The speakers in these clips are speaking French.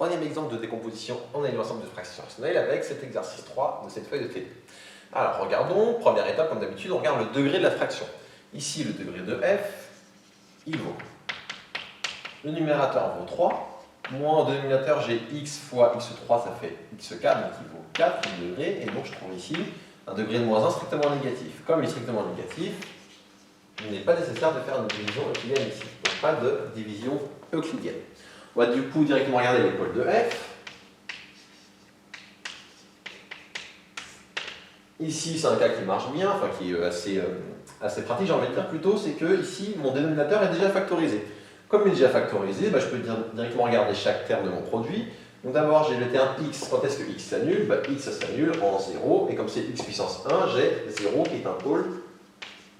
Troisième exemple de décomposition en éléments de fractions rationnelles avec cet exercice 3 de cette feuille de TD. Alors regardons, première étape comme d'habitude, on regarde le degré de la fraction. Ici le degré de f, il vaut. Le numérateur vaut 3, moins au dénominateur j'ai x fois x3, ça fait x4, donc il vaut 4 degrés, et donc je trouve ici un degré de moins 1 strictement négatif. Comme il est strictement négatif, il n'est pas nécessaire de faire une division euclidienne ici, donc pas de division euclidienne. On va du coup directement regarder l'épaule de f. Ici, c'est un cas qui marche bien, enfin qui est assez pratique, j'ai envie de dire plutôt, c'est que ici, mon dénominateur est déjà factorisé. Comme il est déjà factorisé, je peux directement regarder chaque terme de mon produit. Donc d'abord, j'ai le terme x. Quand est-ce que x s'annule? X s'annule en 0, et comme c'est x puissance 1, j'ai 0 qui est un pôle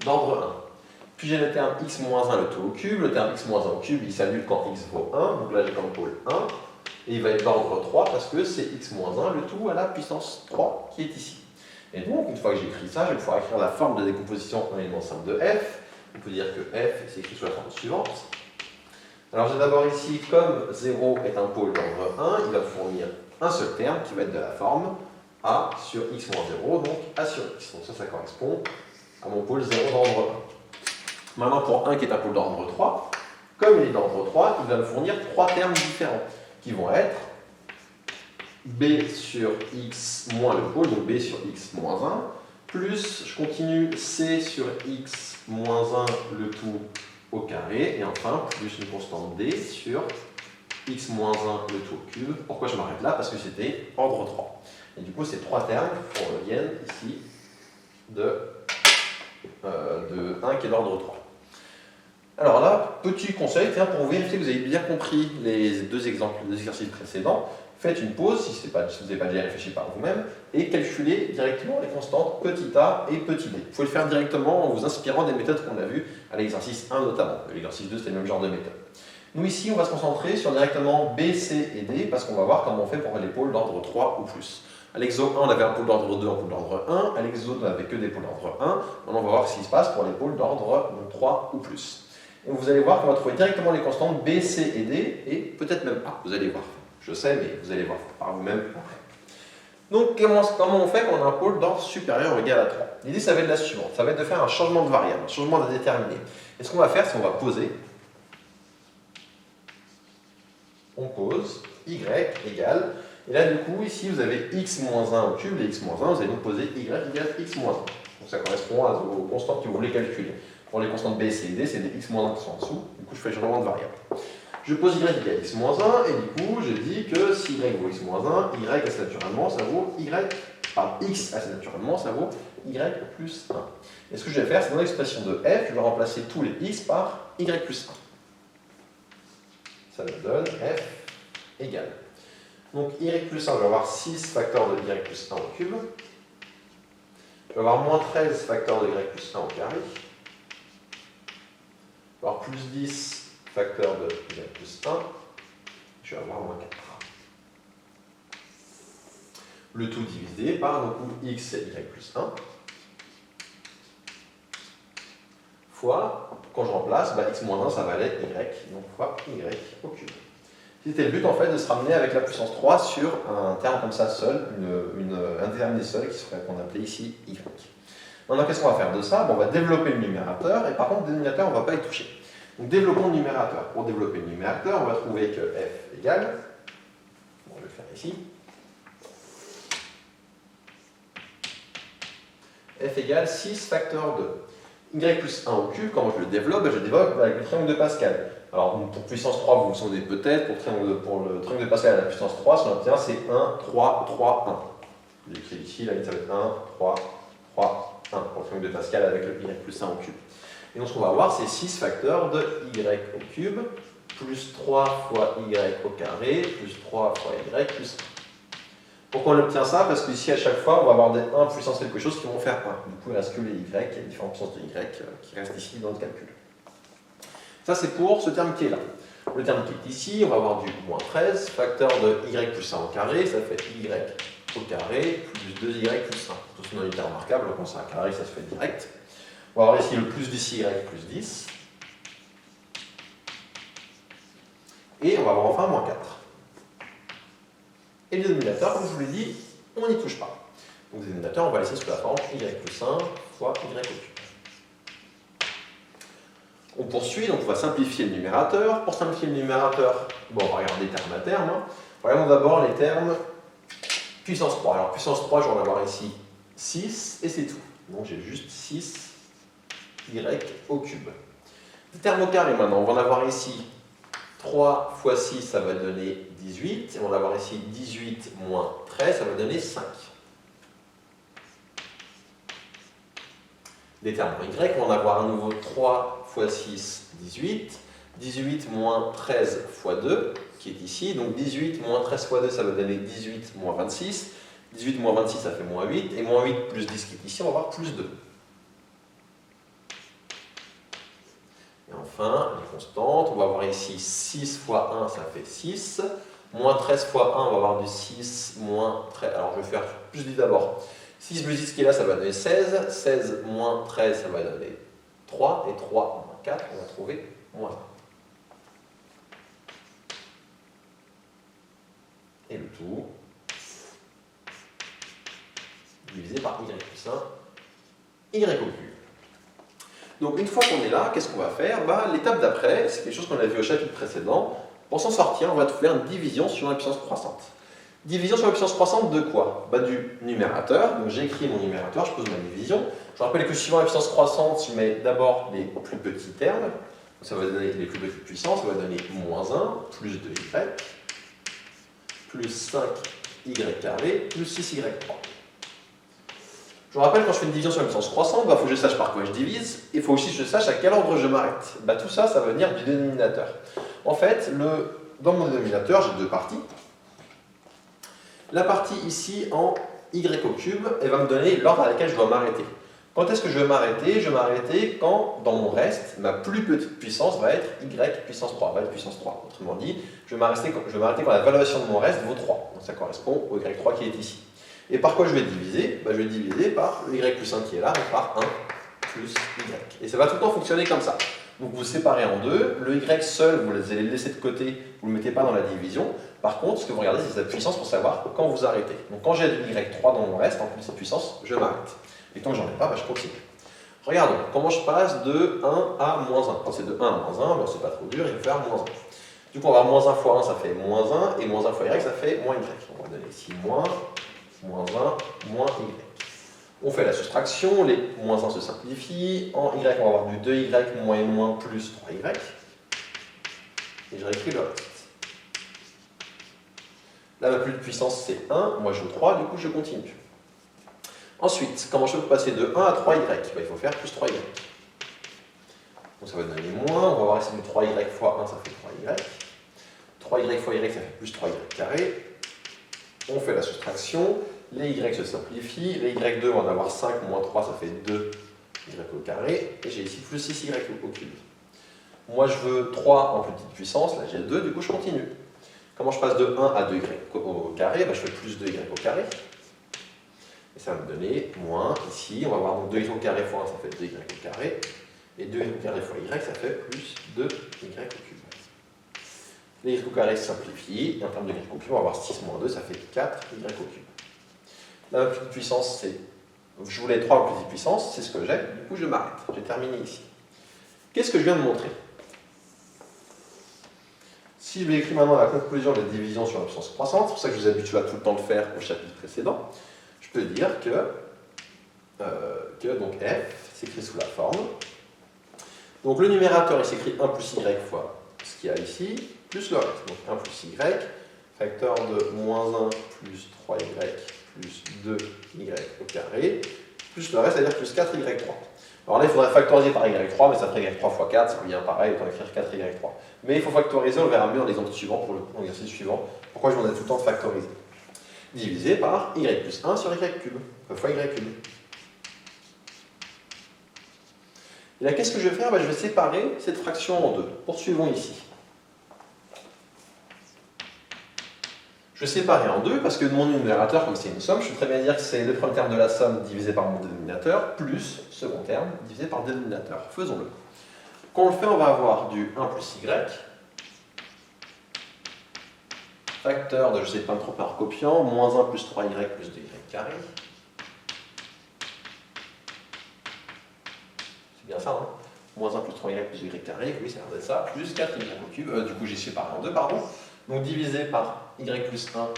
d'ordre 1. Puis j'ai le terme x moins 1, le tout au cube. Le terme x moins 1 au cube, il s'annule quand x vaut 1. Donc là, j'ai comme pôle 1. Et il va être d'ordre 3 parce que c'est x moins 1, le tout à la puissance 3 qui est ici. Et donc, une fois que j'ai écrit ça, je vais pouvoir écrire la forme de décomposition en élément simple de f. On peut dire que f, c'est écrit sous la forme suivante. Alors j'ai d'abord ici, comme 0 est un pôle d'ordre 1, il va fournir un seul terme qui va être de la forme a sur x moins 0, donc a sur x. Donc ça correspond à mon pôle 0 d'ordre 1. Maintenant pour 1 qui est un pôle d'ordre 3, comme il est d'ordre 3, il va me fournir trois termes différents qui vont être b sur x moins le pôle, donc b sur x moins 1, plus, je continue, c sur x moins 1 le tout au carré, et enfin, plus une constante d sur x moins 1 le tout au cube. Pourquoi je m'arrête là? Parce que c'était ordre 3. Et du coup, ces trois termes proviennent ici de 1 qui est d'ordre 3. Alors là, petit conseil, pour vérifier que vous avez bien compris les deux exemples, les exercices précédents, faites une pause, si vous n'avez pas déjà réfléchi par vous-même, et calculez directement les constantes petit a et petit b. Vous pouvez le faire directement en vous inspirant des méthodes qu'on a vues à l'exercice 1 notamment. L'exercice 2, c'est le même genre de méthode. Nous ici, on va se concentrer sur directement b, c et d, parce qu'on va voir comment on fait pour les pôles d'ordre 3 ou plus. À l'exo 1, on avait un pôle d'ordre 2, un pôle d'ordre 1. À l'exo 2, on n'avait que des pôles d'ordre 1. Maintenant, on va voir ce qui se passe pour les pôles d'ordre 3 ou plus. Et vous allez voir qu'on va trouver directement les constantes b, c et d, et peut-être même a, vous allez voir. Je sais, mais vous allez voir par vous-même après. Donc, comment on fait quand on a un pôle d'ordre supérieur ou égal à 3? L'idée, ça va être la suivante. Ça va être de faire un changement de variable, un changement de déterminé. Et ce qu'on va faire, c'est qu'on va poser. On pose y égale. Et là, du coup, ici, vous avez x moins 1 au cube. Et x moins 1, vous allez donc poser y égale x moins 1. Donc, ça correspond aux constantes que vous voulez calculer. Pour les constantes b, c et d, c'est des x moins 1 qui sont en dessous. Du coup, je fais le changement de variable. Je pose y égale x moins 1, et du coup, je dis que si y vaut x moins 1, y assez naturellement, ça vaut y, x assez naturellement, ça vaut y plus 1. Et ce que je vais faire, c'est dans l'expression de f, je vais remplacer tous les x par y plus 1. Ça me donne f égale. Donc y plus 1, je vais avoir 6 facteurs de y plus 1 au cube. Je vais avoir moins 13 facteurs de y plus 1 au carré. Je vais avoir plus 10 facteur de y plus 1, je vais avoir moins 4. Le tout divisé par, donc, x c'est y plus 1, fois, quand je remplace, x moins 1, ça valait y, donc fois y au cube. C'était le but, en fait, de se ramener avec la puissance 3 sur un terme comme ça seul, un déterminé seul, qu'on appelait ici y. Maintenant, qu'est-ce qu'on va faire de ça? On va développer le numérateur, et par contre, le dénominateur, on ne va pas y toucher. Donc développons le numérateur. Pour développer le numérateur, on va trouver que f égale, je vais le faire ici, f égale 6 facteur de y plus 1 au cube. Quand je le développe, je le développe avec le triangle de Pascal. Alors pour puissance 3, vous vous souvenez peut-être, pour le triangle de Pascal à la puissance 3, ce qu'on obtient c'est 1, 3, 3, 1. J'écris ici, là ça va être 1, 3, 3, 1 pour le triangle de Pascal avec le y plus 1 au cube. Et donc ce qu'on va avoir, c'est 6 facteurs de y au cube, plus 3 fois y au carré, plus 3 fois y plus 1. Pourquoi on obtient ça? Parce qu'ici, à chaque fois, on va avoir des 1 puissance quelque chose qui vont faire 1. Du coup, il reste que les y, il y a différentes puissances de y qui restent ici dans le calcul. Ça, c'est pour ce terme qui est là. Le terme qui est ici, on va avoir du moins 13, facteur de y plus 1 au carré, ça fait y au carré, plus 2y plus 1. Tout ce une unité remarquable, quand c'est un carré, ça se fait direct. On va avoir ici le plus 10y plus 10. Et on va avoir enfin moins 4. Et le dénominateur, comme je vous l'ai dit, on n'y touche pas. Donc le dénominateur, on va laisser sous la forme y plus 1 fois y au cube. On poursuit, donc on va simplifier le numérateur. Pour simplifier le numérateur, bon, on va regarder terme à terme. Regardons d'abord les termes puissance 3. Alors puissance 3, je vais en avoir ici 6 et c'est tout. Donc j'ai juste 6 y au cube. Le terme au carré maintenant, on va en avoir ici 3 fois 6, ça va donner 18. Et on va avoir ici 18 moins 13, ça va donner 5. Des termes en y, on va en avoir à nouveau 3 fois 6, 18. 18 moins 13 fois 2, qui est ici. Donc 18 moins 13 fois 2, ça va donner 18 moins 26. 18 moins 26, ça fait moins 8. Et moins 8 plus 10 qui est ici, on va avoir plus 2. Et enfin, les constantes, on va avoir ici 6 fois 1, ça fait 6. Moins 13 fois 1, on va avoir du 6 moins 13. Alors je vais faire plus vite d'abord. 6 plus 10 qui est là, ça va donner 16. 16 moins 13, ça va donner 3. Et 3 moins 4, on va trouver moins 1. Et le tout divisé par y plus 1, y au cube. Donc une fois qu'on est là, qu'est-ce qu'on va faire? L'étape d'après, c'est quelque chose qu'on a vu au chapitre précédent. Pour s'en sortir, on va faire une division sur la puissance croissante. Division sur la puissance croissante de quoi? Du numérateur. Donc j'écris mon numérateur, je pose ma division. Je rappelle que suivant la puissance croissante, je mets d'abord les plus petits termes. Donc ça va donner les plus petites puissances, ça va donner moins 1, plus 2y, plus 5y carré, plus 6y3. Je vous rappelle, quand je fais une division sur la puissance croissante, il faut que je sache par quoi je divise, et il faut aussi que je sache à quel ordre je m'arrête. Tout ça, ça va venir du dénominateur. En fait, dans mon dénominateur, j'ai deux parties. La partie ici en y au cube, elle va me donner l'ordre à laquelle je dois m'arrêter. Quand est-ce que je vais m'arrêter? Je vais m'arrêter quand, dans mon reste, ma plus petite puissance va être y puissance 3, va être puissance 3. Autrement dit, je vais m'arrêter quand la valuation de mon reste vaut 3. Donc ça correspond au y3 qui est ici. Et par quoi je vais diviser? Je vais diviser par le y plus 1 qui est là, donc par 1 plus y. Et ça va tout le temps fonctionner comme ça. Donc vous séparez en deux, le y seul, vous allez le laisser de côté, vous ne le mettez pas dans la division. Par contre, ce que vous regardez, c'est sa puissance pour savoir quand vous arrêtez. Donc quand j'ai du y3 dans mon reste, en plus de cette puissance, je m'arrête. Et tant que j'en ai pas, je continue. Regardons, comment je passe de 1 à moins 1. Quand c'est de 1 à moins 1, c'est pas trop dur, il faut faire moins 1. Du coup, on va avoir moins 1 fois 1, ça fait moins 1, et moins 1 fois y, ça fait moins y. On va donner ici moins 1, moins y. On fait la soustraction, les moins 1 se simplifient. En y, on va avoir du 2y moins moins plus 3y. Et je réécris le reste. Là, ma plus de puissance, c'est 1. Moi, je joue 3, du coup, je continue. Ensuite, comment je peux passer de 1 à 3y? Il faut faire plus 3y. Donc ça va donner moins. On va voir ici du 3y fois 1, ça fait 3y. 3y fois y, ça fait plus 3y carré. On fait la soustraction. Les y se simplifient. Les y2, on va en avoir 5 moins 3, ça fait 2y au carré. Et j'ai ici plus 6y au cube. Moi, je veux 3 en plus petite puissance. Là, j'ai 2, du coup, je continue. Comment je passe de 1 à 2y au carré? Je fais plus 2y au carré. Et ça va me donner moins, ici, on va avoir donc 2y au carré fois 1, ça fait 2y au carré. Et 2y au carré fois y, ça fait plus 2y au cube. Les y au carré se simplifient, et en termes de y au cube, on va avoir 6 moins 2, ça fait 4y au cube. La petite puissance, c'est, je voulais 3 en petite puissance, c'est ce que j'ai, du coup je m'arrête, j'ai terminé ici. Qu'est-ce que je viens de montrer? Si je vais écrire maintenant la conclusion de la division sur la puissance croissante, c'est pour ça que je vous ai habitué à tout le temps le faire au chapitre précédent, je peux dire que donc f s'écrit sous la forme. Donc le numérateur, il s'écrit 1 plus y fois ce qu'il y a ici, plus le reste. Donc 1 plus y, facteur de moins 1 plus 3y plus 2y au carré, plus le reste, c'est-à-dire plus 4y3. Alors là, il faudrait factoriser par y3, mais ça ferait y3 fois 4, ça revient pareil, autant écrire 4y3. Mais il faut factoriser, on le verra mieux dans l'exemple suivant, pour l'exercice suivant. Pourquoi je vous demande tout le temps de factoriser? Divisé par y plus 1 sur y cube, fois y cube. Et là, qu'est-ce que je vais faire? Je vais séparer cette fraction en deux. Poursuivons ici. Je vais séparer en deux parce que mon numérateur, comme c'est une somme, je peux très bien dire que c'est le premier terme de la somme divisé par mon dénominateur plus second terme divisé par le dénominateur. Faisons-le. Quand on le fait, on va avoir du 1 plus y facteur de, je ne sais pas me tromper par copiant, moins 1 plus 3y plus 2y carré. C'est bien ça, hein? Moins 1 plus 3y plus 2y carré, oui, ça a l'air d'être ça, plus 4y au cube, du coup j'ai séparé en deux, pardon. Donc divisé par y plus 1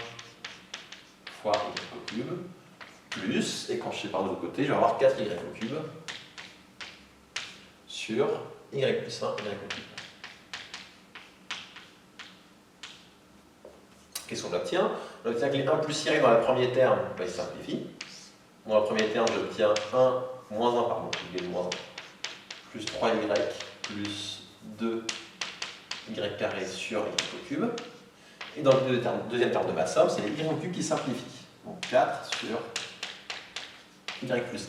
fois y au cube, plus, et quand je sépare de l'autre côté, je vais avoir 4y au cube sur y plus 1, y au cube. Qu'est-ce qu'on obtient? On obtient que les 1 plus y dans le premier terme, bah, il simplifie. Dans le premier terme, j'obtiens 1, moins 1, pardon, égal moins 1, plus 3y plus 2y carré sur y au cube. Et dans le deuxième terme de ma somme, c'est les y au cube qui simplifient. Donc 4 sur y plus 1.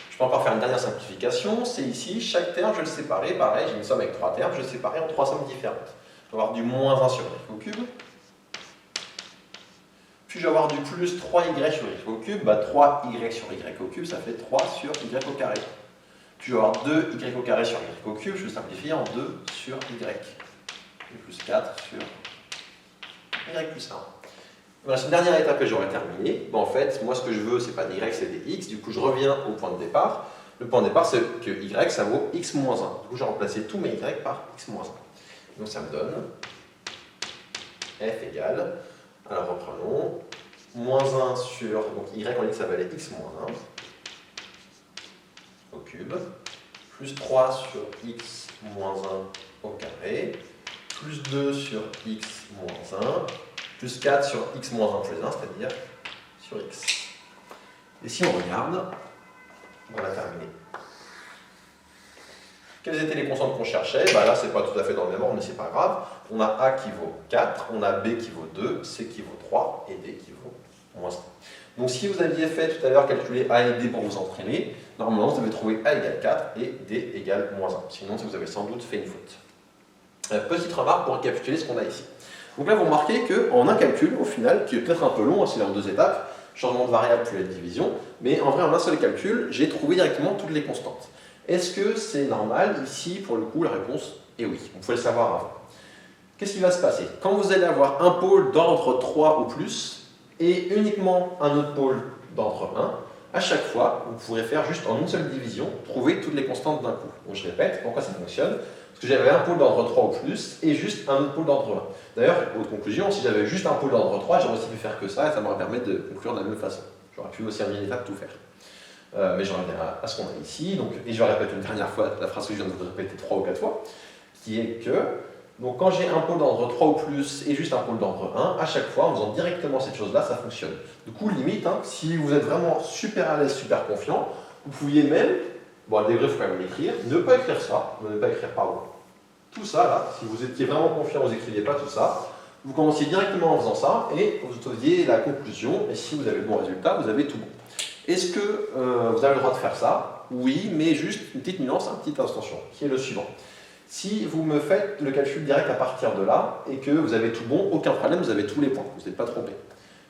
Je peux encore faire une dernière simplification, c'est ici, chaque terme, je vais le séparer, pareil, j'ai une somme avec 3 termes, je vais le séparer en 3 sommes différentes. Je vais avoir du moins 1 sur y au cube, puis je vais avoir du plus 3y sur y au cube, bah 3y sur y au cube, ça fait 3 sur y au carré. Puis je vais avoir 2y au carré sur y au cube, je vais simplifier en 2 sur y. Et plus 4 sur y plus 1. Voilà, c'est une dernière étape que j'aurais terminée. Bon, en fait, moi ce que je veux, c'est pas d'y, c'est des x. Du coup, je reviens au point de départ. Le point de départ, c'est que y, ça vaut x moins 1. Du coup, j'ai remplacé tous mes y par x moins 1. Donc ça me donne f égale, alors reprenons, moins 1 sur, donc y on dit que ça valait x moins 1 au cube, plus 3 sur x moins 1 au carré, plus 2 sur x moins 1, plus 4 sur x moins 1 plus 1, c'est-à-dire sur x. Et si on regarde, on a terminé. Quelles étaient les constantes qu'on cherchait? Bah là, c'est pas tout à fait dans le même ordre, mais c'est pas grave. On a A qui vaut 4, on a B qui vaut 2, C qui vaut 3 et D qui vaut moins 1. Donc si vous aviez fait tout à l'heure calculer A et D pour vous entraîner, normalement vous devez trouver A égale 4 et D égale moins 1. Sinon, vous avez sans doute fait une faute. Petite remarque pour récapituler ce qu'on a ici. Donc là, vous remarquez qu'en un calcul, au final, qui est peut-être un peu long, c'est en deux étapes, changement de variable puis la division, mais en vrai, en un seul calcul, j'ai trouvé directement toutes les constantes. Est-ce que c'est normal? Ici, pour le coup, la réponse est oui. On pouvait le savoir avant. Qu'est-ce qui va se passer? Quand vous allez avoir un pôle d'ordre 3 ou plus, et uniquement un autre pôle d'ordre 1, à chaque fois, vous pourrez faire juste en une seule division, trouver toutes les constantes d'un coup. Donc je répète, pourquoi ça fonctionne? Parce que j'avais un pôle d'ordre 3 ou plus, et juste un autre pôle d'ordre 1. D'ailleurs, autre conclusion, si j'avais juste un pôle d'ordre 3, j'aurais aussi pu faire que ça, et ça m'aurait permis de conclure de la même façon. J'aurais pu aussi en une étape tout faire. Mais je reviens à ce qu'on a ici, donc, et je répète une dernière fois la phrase que je viens de vous répéter 3 ou 4 fois, qui est que, donc quand j'ai un pôle d'ordre 3 ou plus et juste un pôle d'ordre 1, à chaque fois, en faisant directement cette chose-là, ça fonctionne. Du coup, limite, hein, si vous êtes vraiment super à l'aise, super confiant, vous pouviez même, bon, à degré, il faut quand même l'écrire, ne pas écrire ça, ne pas écrire, pardon, tout ça là, si vous étiez vraiment confiant, vous n'écriviez pas tout ça, vous commenciez directement en faisant ça et vous trouviez la conclusion, et si vous avez le bon résultat, vous avez tout bon. Est-ce que vous avez le droit de faire ça? Oui, mais juste une petite nuance, une petite attention, qui est le suivant. Si vous me faites le calcul direct à partir de là, et que vous avez tout bon, aucun problème, vous avez tous les points, vous n'êtes pas trompé.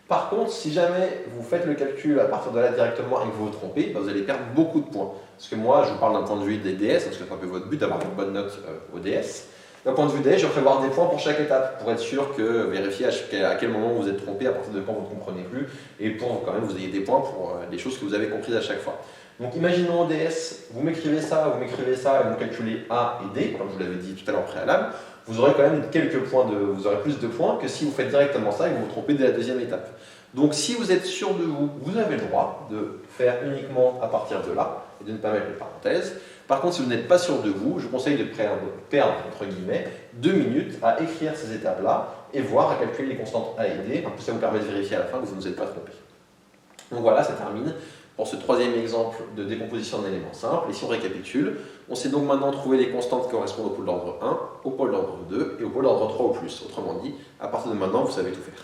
Par contre, si jamais vous faites le calcul à partir de là directement et que vous vous trompez, vous allez perdre beaucoup de points. Parce que moi, je vous parle d'un point de vue des DS, parce que c'est un peu votre but d'avoir une bonne note au DS. D'un point de vue DS, je vais prévoir des points pour chaque étape, pour être sûr que vérifier à quel moment vous êtes trompé, à partir de quand vous ne comprenez plus, et pour quand même vous ayez des points pour les choses que vous avez comprises à chaque fois. Donc imaginons au DS, vous m'écrivez ça, et vous calculez A et D, comme je vous l'avais dit tout à l'heure préalable, vous aurez quand même quelques points vous aurez plus de points que si vous faites directement ça et que vous vous trompez dès la deuxième étape. Donc si vous êtes sûr de vous, vous avez le droit de faire uniquement à partir de là, et de ne pas mettre les parenthèses. Par contre, si vous n'êtes pas sûr de vous, je vous conseille de perdre, entre guillemets, 2 minutes à écrire ces étapes-là et voir à calculer les constantes A et D. En plus, ça vous permet de vérifier à la fin que vous ne vous êtes pas trompé. Donc voilà, ça termine pour ce troisième exemple de décomposition d'un élément simple. Et si on récapitule, on sait donc maintenant trouver les constantes qui correspondent au pôle d'ordre 1, au pôle d'ordre 2 et au pôle d'ordre 3 ou plus. Autrement dit, à partir de maintenant, vous savez tout faire.